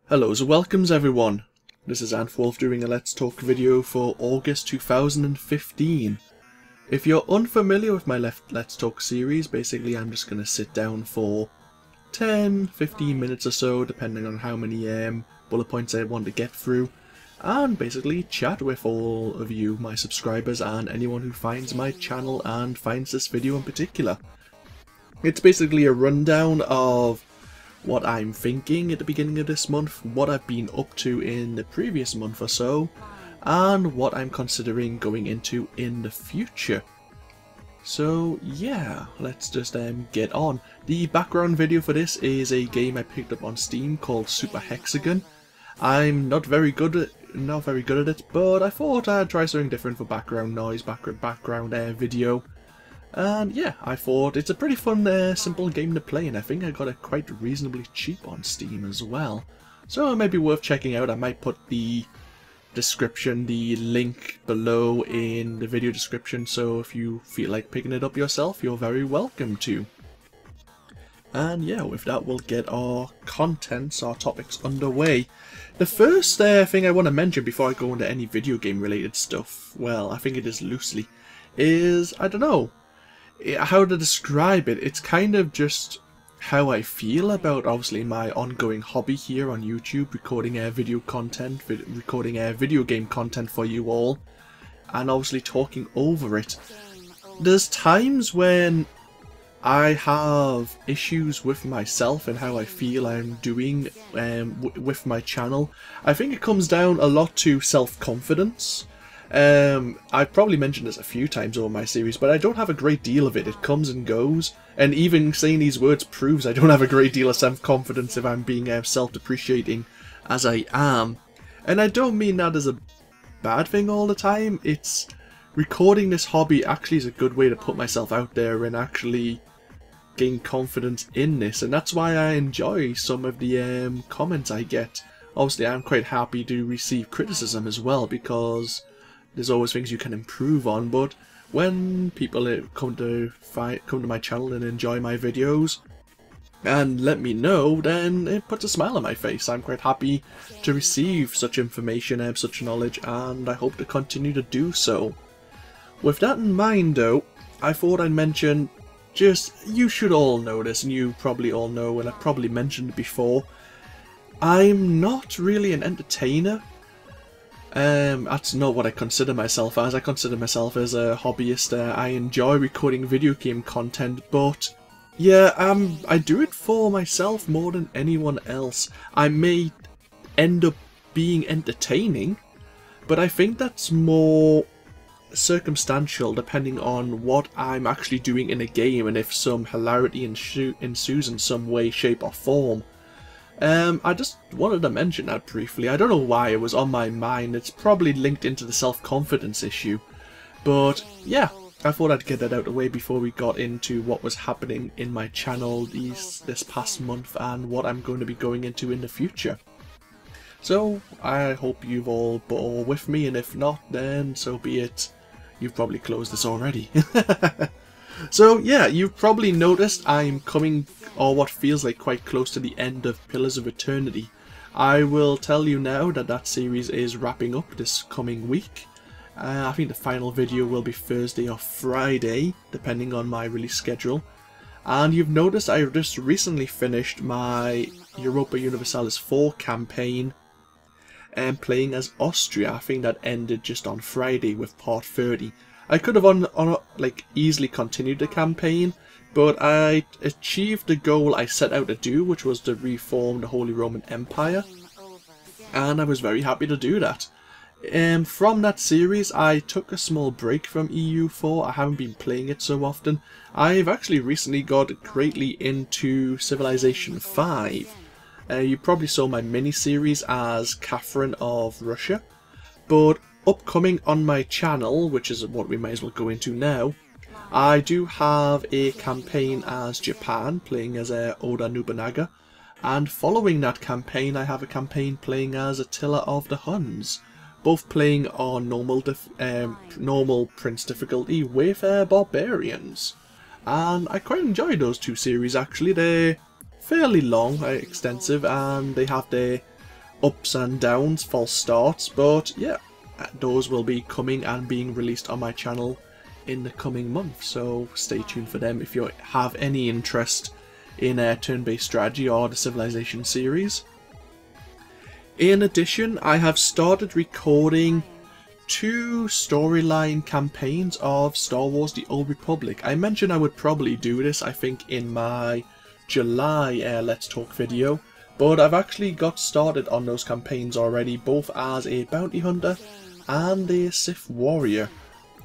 Hello, so welcomes everyone. This is AnthWolf doing a Let's Talk video for August 2015. If you're unfamiliar with my Let's Talk series, basically I'm just going to sit down for 10-15 minutes or so, depending on how many bullet points I want to get through, and basically chat with all of you, my subscribers, and anyone who finds my channel and finds this video in particular. It's basically a rundown of what I'm thinking at the beginning of this month, what I've been up to in the previous month or so, and what I'm considering going into in the future. So yeah, let's just get on. The background video for this is a game I picked up on Steam called Super Hexagon. I'm not very good at it, but I thought I'd try something different for background noise, background video. And yeah, I thought it's a pretty fun, simple game to play, and I think I got it quite reasonably cheap on Steam as well. So it may be worth checking out. I might put the link below in the video description, so if you feel like picking it up yourself, you're very welcome to. And yeah, with that we'll get our topics underway. The first thing I want to mention before I go into any video game related stuff, well, I think it is loosely, is, I don't know how to describe it. It's kind of just how I feel about obviously my ongoing hobby here on YouTube, recording video game content for you all, and obviously talking over it. There's times when I have issues with myself and how I feel I'm doing with my channel. I think it comes down a lot to self-confidence. I've probably mentioned this a few times over my series, but I don't have a great deal of it. It comes and goes, and even saying these words proves I don't have a great deal of self-confidence if I'm being self-depreciating as I am. And I don't mean that as a bad thing all the time. It's recording this hobby actually is a good way to put myself out there and actually gain confidence in this, and that's why I enjoy some of the comments I get. Obviously I'm quite happy to receive criticism as well, because there's always things you can improve on, but when people come to my channel and enjoy my videos and let me know, then it puts a smile on my face. I'm quite happy to receive such information and such knowledge, and I hope to continue to do so. With that in mind though, I thought I'd mention, you should all know this, and you probably all know, and I've probably mentioned it before, I'm not really an entertainer. That's not what I consider myself as. I consider myself as a hobbyist. I enjoy recording video game content, but yeah, I do it for myself more than anyone else. I may end up being entertaining, but I think that's more circumstantial depending on what I'm actually doing in a game and if some hilarity ensues in some way, shape or form. I just wanted to mention that briefly. I don't know why it was on my mind. It's probably linked into the self-confidence issue. But yeah, I thought I'd get that out of the way before we got into what was happening in my channel this past month and what I'm going to be going into in the future. So I hope you've all bore with me, and if not, then so be it. You've probably closed this already. So yeah, you've probably noticed I'm coming, or what feels like quite close to the end of Pillars of Eternity. I will tell you now that that series is wrapping up this coming week. I think the final video will be Thursday or Friday, depending on my release schedule. And you've noticed I just recently finished my Europa Universalis IV campaign and playing as Austria. I think that ended just on Friday with part 30. I could have easily continued the campaign, but I achieved the goal I set out to do, which was to reform the Holy Roman Empire, and I was very happy to do that. From that series, I took a small break from EU4. I haven't been playing it so often. I've actually recently got greatly into Civilization V. You probably saw my mini-series as Catherine of Russia, but upcoming on my channel, which is what we might as well go into now, I do have a campaign as Japan, playing as Oda Nobunaga, and following that campaign I have a campaign playing as Attila of the Huns, both playing on normal Prince difficulty with barbarians. And I quite enjoy those two series actually. They're fairly long, extensive, and they have their ups and downs, false starts, but yeah, those will be coming and being released on my channel in the coming month, so stay tuned for them if you have any interest in turn-based strategy or the Civilization series. In addition, I have started recording 2 storyline campaigns of Star Wars The Old Republic. I mentioned I would probably do this, I think, in my July Let's Talk video, but I've actually got started on those campaigns already, both as a bounty hunter and a Sith warrior.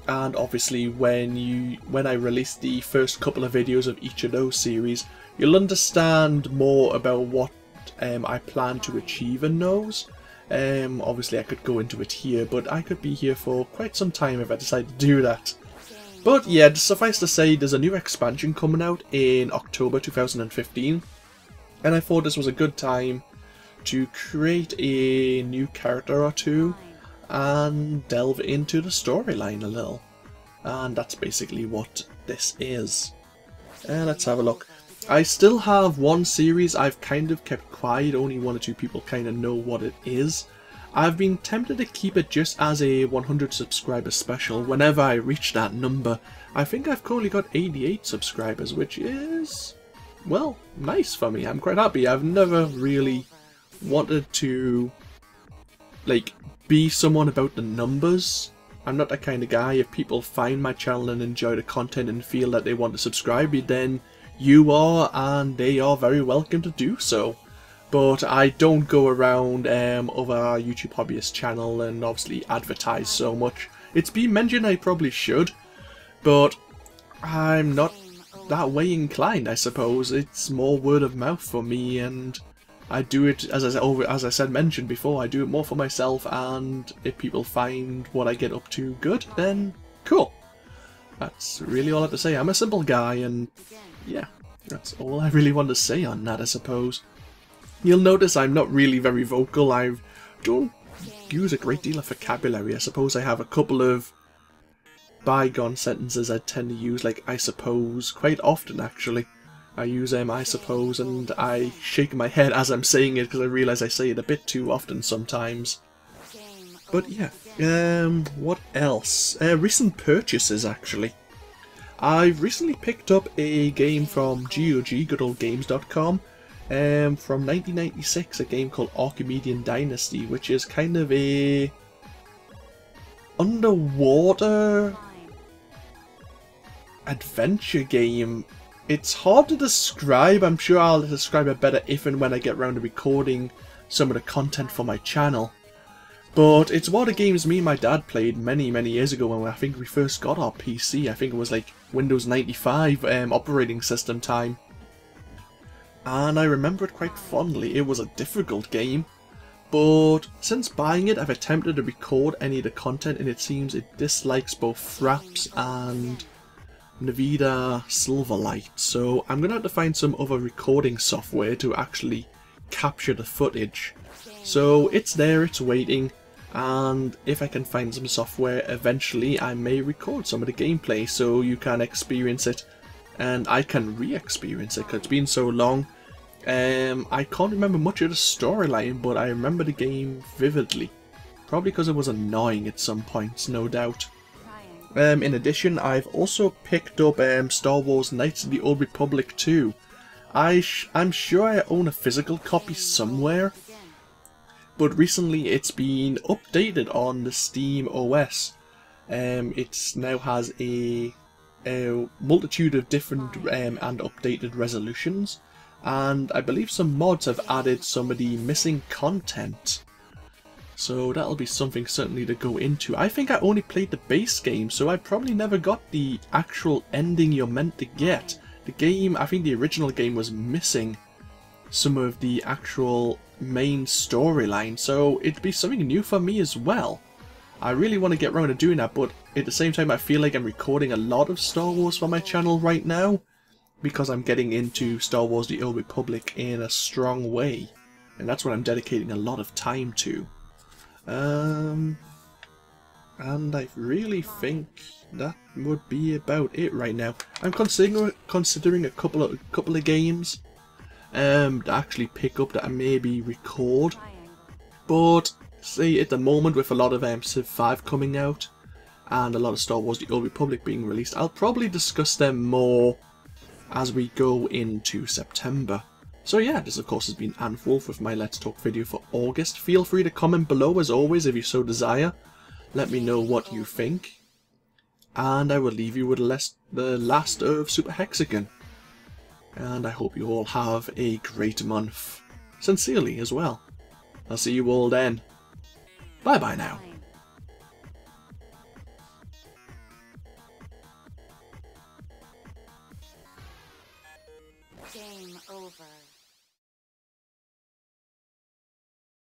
And obviously when I release the first couple of videos of each of those series, you'll understand more about what I plan to achieve in those. Obviously I could go into it here, but I could be here for quite some time if I decide to do that. But yeah, suffice to say, there's a new expansion coming out in October 2015, and I thought this was a good time to create a new character or two and delve into the storyline a little. And that's basically what this is. Let's have a look. I still have one series I've kind of kept quiet, only 1 or 2 people kind of know what it is. I've been tempted to keep it just as a 100 subscriber special whenever I reach that number. I think I've currently got 88 subscribers, which is, well, nice for me. I'm quite happy. I've never really wanted to, like, be someone about the numbers. I'm not that kind of guy. If people find my channel and enjoy the content and feel that they want to subscribe, then you are, and they are very welcome to do so. But I don't go around other YouTube hobbyist channel and obviously advertise so much. It's been mentioned I probably should, but I'm not that way inclined, I suppose. It's more word of mouth for me, and I do it, as I mentioned before, I do it more for myself, and if people find what I get up to good, then cool. That's really all I have to say. I'm a simple guy, and yeah, that's all I really want to say on that, I suppose. You'll notice I'm not really very vocal. I don't use a great deal of vocabulary. I suppose I have a couple of bygone sentences I tend to use, like I suppose, quite often actually. I use I suppose, and I shake my head as I'm saying it because I realise I say it a bit too often sometimes. But yeah, what else? Recent purchases actually. I've recently picked up a game from GOG, goodoldgames.com, from 1996, a game called Archimedean Dynasty, which is kind of a underwater adventure game. It's hard to describe. I'm sure I'll describe it better if and when I get around to recording some of the content for my channel. But it's one of the games me and my dad played many years ago when I think we first got our PC. I think it was like Windows 95 operating system time. And I remember it quite fondly. It was a difficult game, but since buying it I've attempted to record any of the content and it seems it dislikes both Fraps and Nvidia Silverlight, so I'm gonna have to find some other recording software to actually capture the footage. So it's there, it's waiting, and if I can find some software eventually I may record some of the gameplay so you can experience it and I can re-experience it because it's been so long. I can't remember much of the storyline, but I remember the game vividly, probably because it was annoying at some points, no doubt. In addition, I've also picked up Star Wars Knights of the Old Republic 2. I'm sure I own a physical copy somewhere, but recently it's been updated on the Steam OS. It now has a multitude of different and updated resolutions, and I believe some mods have added some of the missing content. So that'll be something certainly to go into. I think I only played the base game, so I probably never got the actual ending you're meant to get. The game, I think the original game was missing some of the actual main storyline, so it'd be something new for me as well. I really want to get around to doing that, but at the same time I feel like I'm recording a lot of Star Wars for my channel right now, because I'm getting into Star Wars The Old Republic in a strong way, and that's what I'm dedicating a lot of time to. And I really think that would be about it right now. I'm considering a couple of games to actually pick up that I maybe record But see, at the moment, with a lot of Civ 5 coming out and a lot of Star Wars The Old Republic being released, I'll probably discuss them more as we go into September. So yeah, this of course has been AnthWolf with my Let's Talk video for August. Feel free to comment below as always if you so desire. Let me know what you think. And I will leave you with the last of Super Hexagon. And I hope you all have a great month. Sincerely as well. I'll see you all then. Bye bye now.